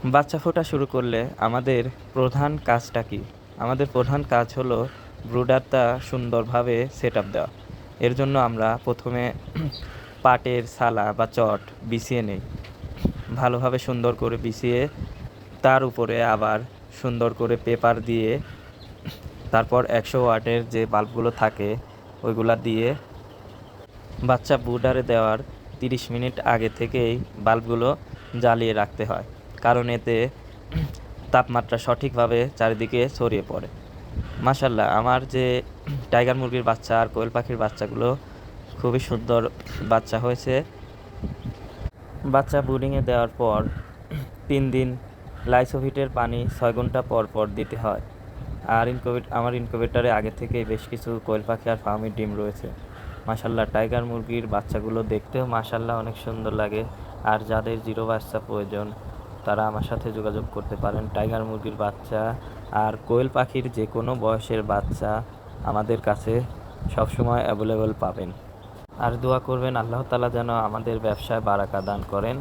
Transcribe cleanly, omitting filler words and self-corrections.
বাচ্চা ফোটা শুরু করলে আমাদের প্রধান কাজটা কি? আমাদের প্রধান কাজ হলো ব্রুডারটা সুন্দরভাবে সেট আপ দেওয়া। এর জন্য আমরা প্রথমে পাটের ছালা বা চট বিছিয়ে নেই। ভালোভাবে সুন্দর করে বিছিয়ে তার উপরে আবার সুন্দর করে পেপার দিয়ে তারপর 100 ওয়াটের যে বাল্বগুলো থাকে ওইগুলা দিয়ে বাচ্চা ব্রুডারে দেওয়ার 30 মিনিট আগে থেকেই বাল্বগুলো জ্বালিয়ে রাখতে হয়, কারণ এতে তাপমাত্রা সঠিকভাবে চারিদিকে ছড়িয়ে পড়ে। মাশাআল্লাহ, আমার যে টাইগার মুরগির বাচ্চা আর কোয়েল পাখির বাচ্চাগুলো খুবই সুন্দর বাচ্চা হয়েছে। বাচ্চা ব্রুডিংয়ে দেওয়ার পর 3 দিন লাইসোভিটের পানি 6 ঘন্টা পর পর দিতে হয়। আর আমার ইনকিউবেটরে আগে থেকেই বেশ কিছু কোয়েল পাখি আর ফার্মির ডিম রয়েছে। মাশাআল্লাহ, টাইগার মুরগির বাচ্চাগুলো দেখতেও মাশাআল্লাহ অনেক সুন্দর লাগে। আর যাদের জিরো বাচ্চা প্রয়োজন তারা আমার সাথে যোগাযোগ করতে পারেন। টাইগার মুরগির বাচ্চা আর কোয়েল পাখির যে কোনো বয়সের বাচ্চা আমাদের কাছে সবসময় অ্যাভেলেবল পাবেন। আর দোয়া করবেন আল্লাহ তাআলা যেন আমাদের ব্যবসায় বারাকা দান করেন।